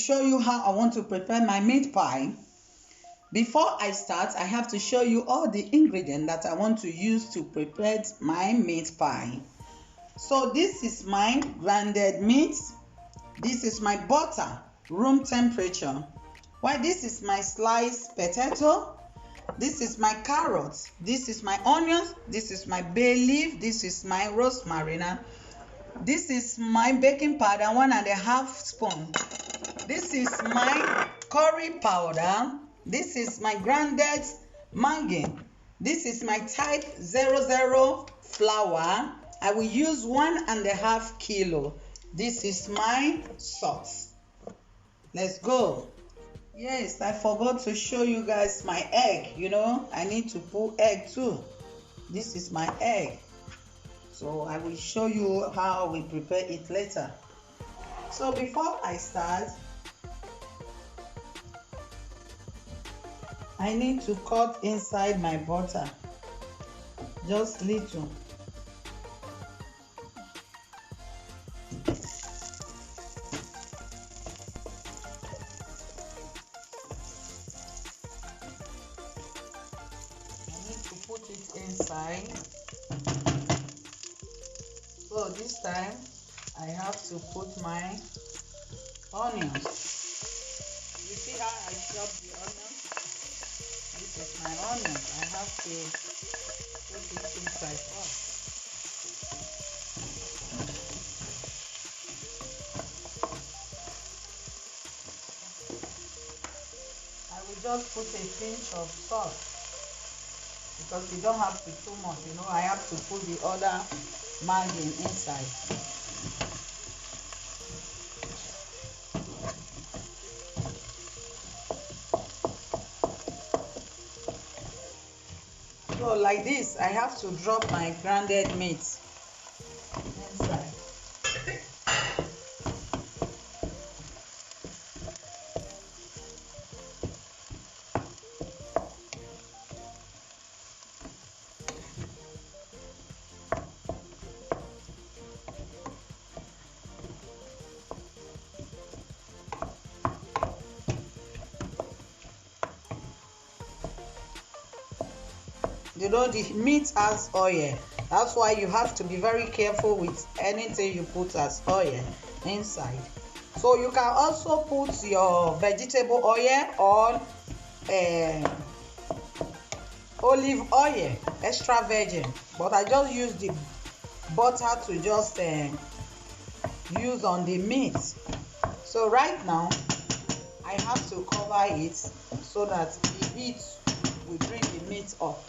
show you how I want to prepare my meat pie. Before I start, I have to show you all the ingredients that I want to use to prepare my meat pie. So this is my grounded meat. This is my butter, room temperature. While this is my sliced potato. This is my carrots. This is my onions. This is my bay leaf. This is my rosemary. This is my baking powder, 1.5 spoon. This is my curry powder. This is my grounded mangan. This is my type 00 flour. I will use 1.5 kilo. This is my salt. Let's go. Yes, I forgot to show you guys my egg. I need to put egg too. This is my egg. So I will show you how we prepare it later. So before I start, I need to cut inside my butter. Just little. Put it inside. So this time I have to put my onions. You see how I chop the onions? This is my onions. I have to put it inside first. I will just put a pinch of salt, because you don't have to too much. I have to put the other margin inside. So like this, I have to drop my grounded meat inside. The meat has oil. That's why you have to be very careful with anything you put as oil inside. So you can also put your vegetable oil or olive oil, extra virgin. But I just use the butter to just use on the meat. So right now, I have to cover it so that the heat will bring the meat up.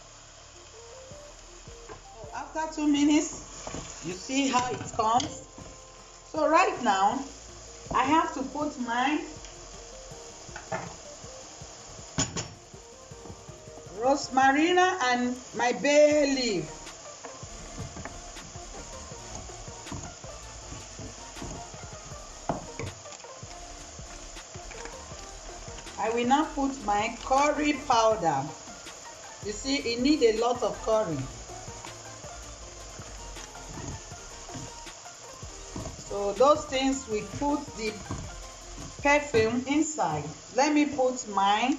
After 2 minutes, you see how it comes. So right now, I have to put my rosemary and my bay leaf. I will now put my curry powder. You see, it needs a lot of curry. So those things we put the perfume inside. Let me put mine.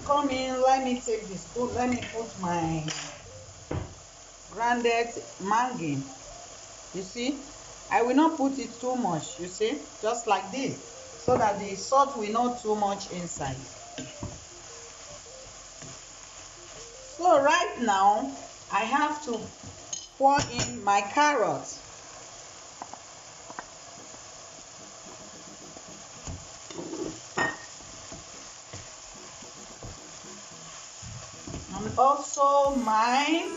Come in, let me take the spoon. Let me put my grounded mangan. You see, I will not put it too much. You see, just like this, so that the salt will not too much inside. So right now, I have to pour in my carrots. And also my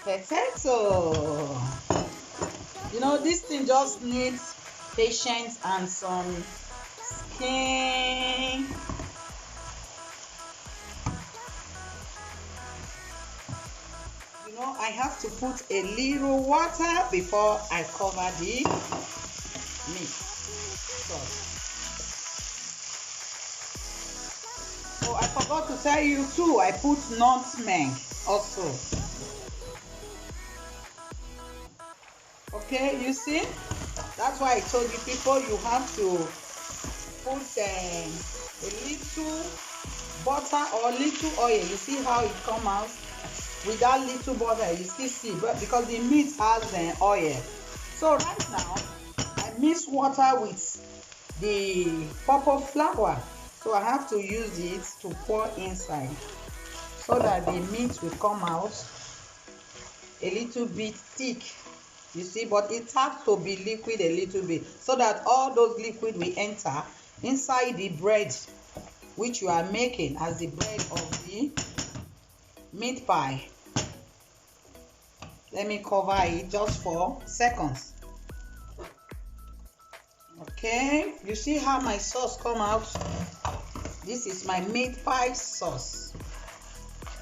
potato. This thing just needs patience and some skin. I have to put a little water before I cover the meat. So I forgot to tell you too, I put nutmeg also. Okay, you see? That's why I told you people you have to put a little butter or little oil. You see how it come out with that little butter. You still see, but because the meat has the oil. So right now I mix water with the purple flour, so I have to use it to pour inside so that the meat will come out a little bit thick. You see, but it has to be liquid a little bit so that all those liquid will enter inside the bread which you are making as the bread of the meat pie. Let me cover it just for seconds. Okay, you see how my sauce come out? This is my meat pie sauce.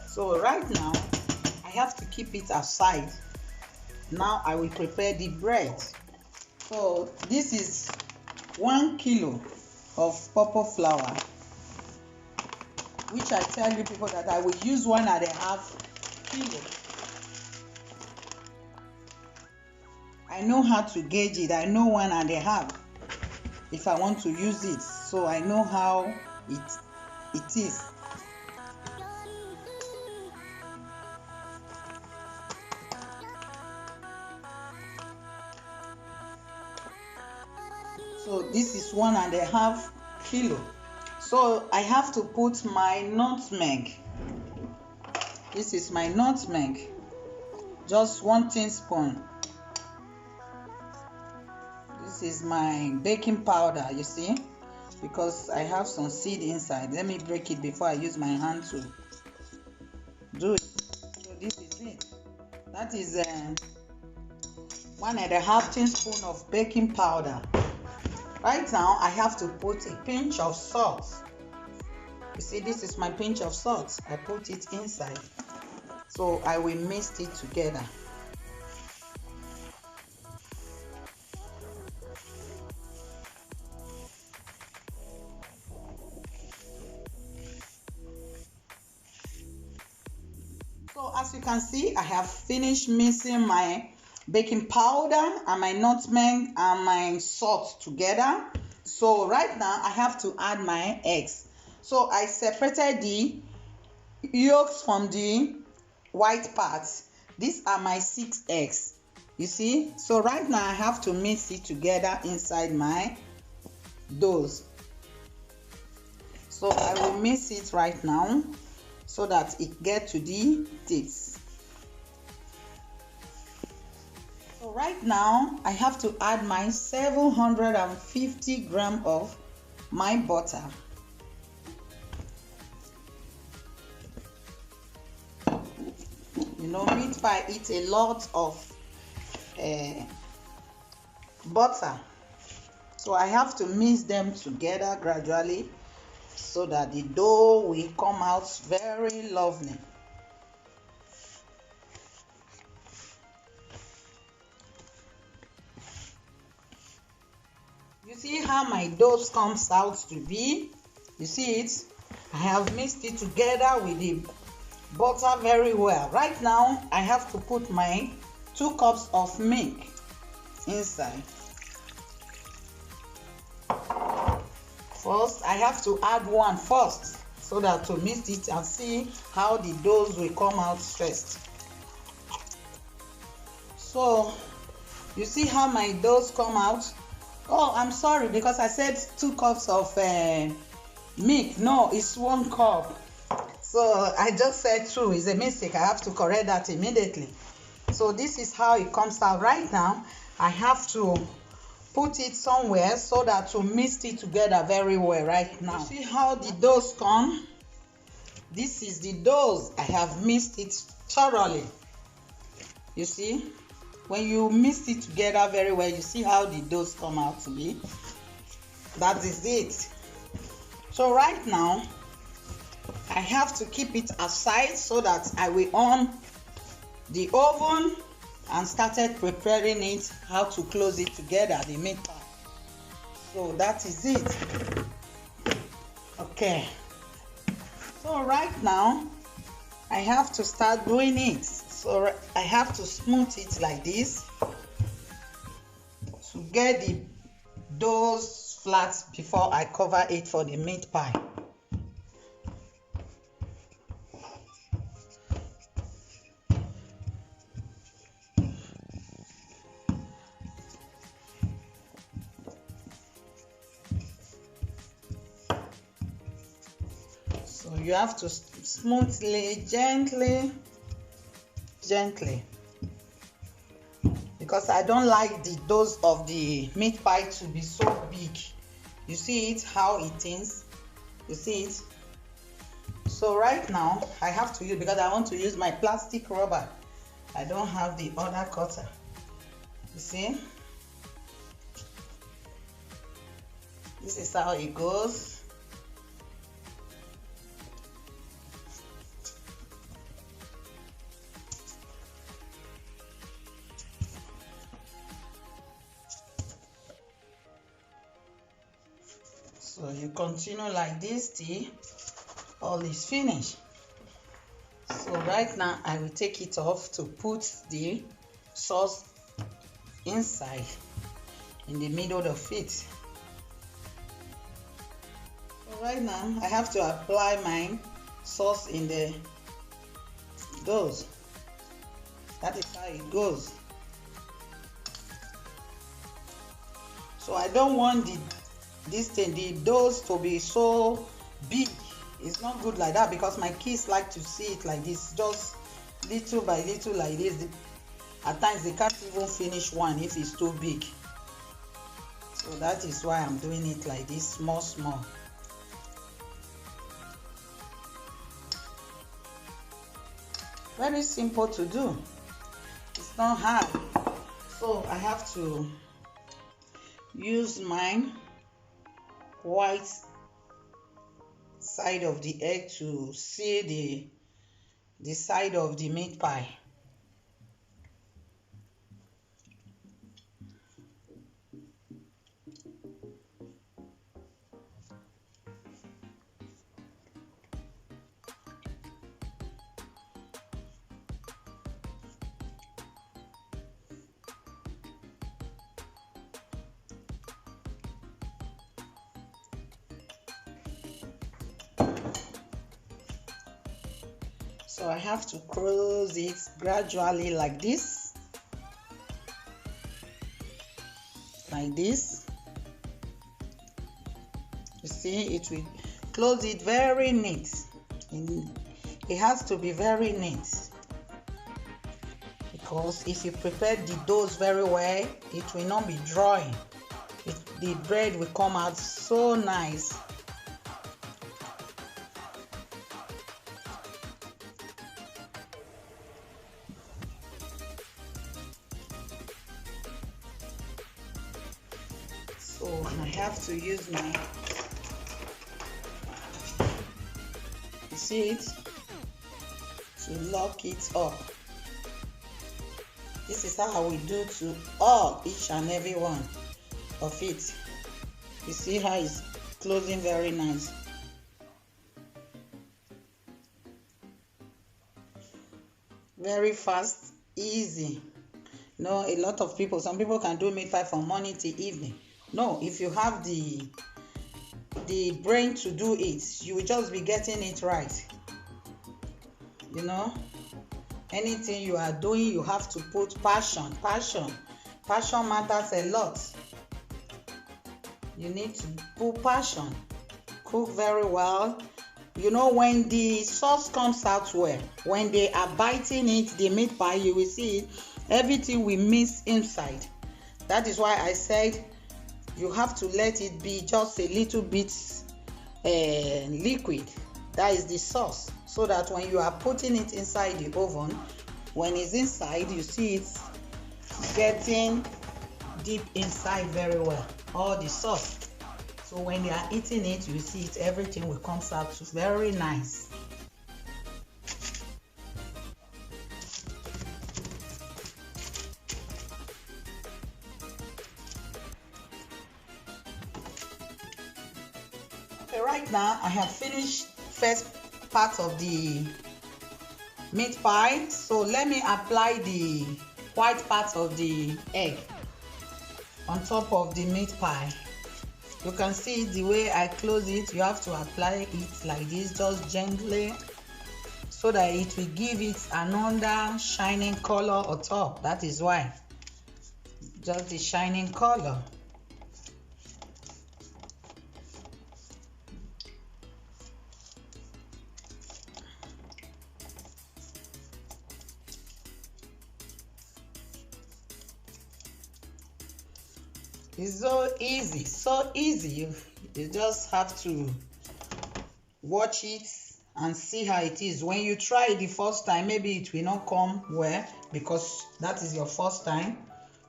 So right now I have to keep it aside. Now I will prepare the bread. So this is 1 kilo of purple flour, which I tell you people that I will use 1.5 kilo. I know how to gauge it. I know 1.5 if I want to use it, so I know how it is. So this is 1.5 kilo. So I have to put my nutmeg. This is my nutmeg, just 1 teaspoon. This is my baking powder, you see, because I have some seed inside. Let me break it before I use my hand to do it. So this is it. That is 1.5 teaspoon of baking powder. Right now I have to put a pinch of salt. You see, this is my pinch of salt. I put it inside, so I will mix it together. So as you can see, I have finished mixing my baking powder and my nutmeg and my salt together. So right now I have to add my eggs. So I separated the yolks from the white parts. These are my 6 eggs, you see. So right now I have to mix it together inside my dough. So I will mix it right now so that it gets to the tips. So right now I have to add my 750 grams of my butter. You know, meat pie eats a lot of butter, so I have to mix them together gradually so that the dough will come out very lovely. You see how my dough comes out to be? You see it? I have mixed it together with the butter very well. Right now I have to put my 2 cups of milk inside. First I have to add one first so that to mix it and see how the dough will come out first. So you see how my dough come out? Oh, I'm sorry, because I said 2 cups of milk. No, it's 1 cup. So I just said 2. It's a mistake. I have to correct that immediately. So this is how it comes out. Right now I have to put it somewhere so that to mix it together very well. Right now, you see how the dough come? This is the dough. I have mixed it thoroughly. You see, when you mix it together very well, you see how the dough come out to be. That is it. So right now I have to keep it aside so that I will on the oven and started preparing it, how to close it together, the meat pie. So that is it. Okay, so right now I have to start doing it. So I have to smooth it like this to get the those flats before I cover it for the meat pie. So you have to smoothly, gently, because I don't like the dose of the meat pie to be so big. You see it, how it is? You see it? So right now I have to use, because I want to use my plastic rubber. I don't have the other cutter. You see? This is how it goes. So you continue like this till all is finished. So right now I will take it off to put the sauce inside, in the middle of it. So right now I have to apply my sauce in the dough. That is how it goes. So I don't want the dough to be so big. It's not good like that, because my kids like to see it like this, just little by little like this. At times they can't even finish one if it's too big. So that is why I'm doing it like this, small. Very simple to do. It's not hard. So I have to use my white side of the egg to seal the side of the meat pie. So I have to close it gradually like this. Like this. You see, it will close it very neat. It has to be very neat, because if you prepare the dough very well, it will not be dry. The bread will come out so nice. So I have to use my, you see it, to lock it up. This is how we do to each and every one of it. You see how it's closing very nice. Very fast, easy. No, a lot of people, some people can do meat pie from morning till evening. No, if you have the brain to do it, you will just be getting it right. You know, anything you are doing, you have to put passion. Passion matters a lot. You need to put passion. Cook very well. You know, when the sauce comes out well, when they are biting it, the meat pie, you will see it, everything will mix inside. That is why I said you have to let it be just a little bit liquid. That is the sauce, so that when you are putting it inside the oven, when it's inside, you see it getting deep inside very well, all the sauce. So when you are eating it, you see it, everything will come out very nice. Okay, right now I have finished first part of the meat pie. So let me apply the white part of the egg. on top of the meat pie. You can see the way I close it. You have to apply it like this, just gently, so that it will give it another shining color on top. That is why, just the shining color. It's so easy, so easy. You just have to watch it and see how it is. When you try it the first time, maybe it will not come well because that is your first time.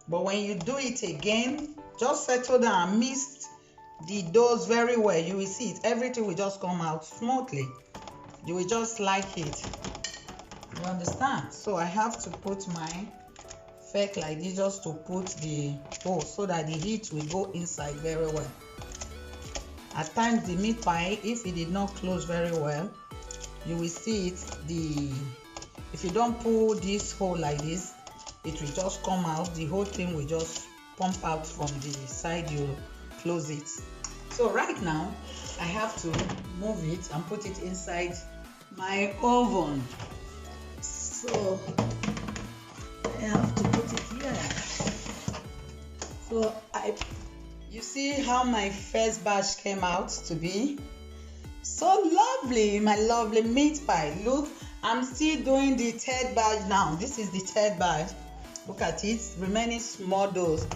But when you do it again, just settle down and mix the doughs very well. You will see it. Everything will just come out smoothly. You will just like it. You understand? So I have to put my fake like this, just to put the dough so that the heat will go inside very well. At times the meat pie, if it did not close very well, you will see it. If you don't pull this hole like this, it will just come out. The whole thing will just pump out from the side you close it. So right now I have to move it and put it inside my oven. So I have to put it here. So you see how my first batch came out to be? So lovely, my lovely meat pie. Look, I'm still doing the third batch now. This is the third batch. Look at it, remaining small doughs.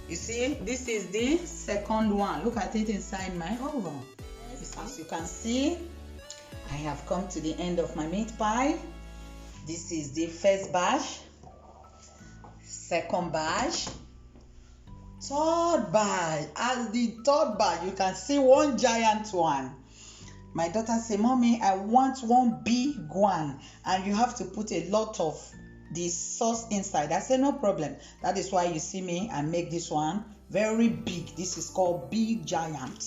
You see, this is the second one. Look at it inside my oven. As you can see, I have come to the end of my meat pie. This is the first batch, second batch, third batch. As the third batch, you can see one giant one. My daughter said, "Mommy, I want one big one, and you have to put a lot of the sauce inside." I said, "No problem." That is why you see me, I make this one very big. This is called Big Giant.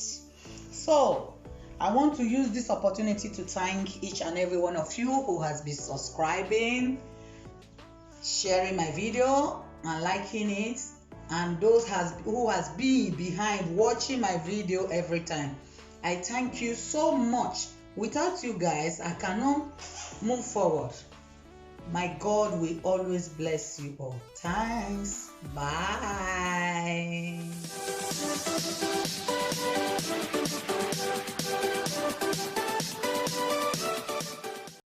So I want to use this opportunity to thank each and every one of you who has been subscribing, sharing my video and liking it, and those who has been behind watching my video every time. I thank you so much. Without you guys, I cannot move forward. My God will always bless you all. Thanks. Bye.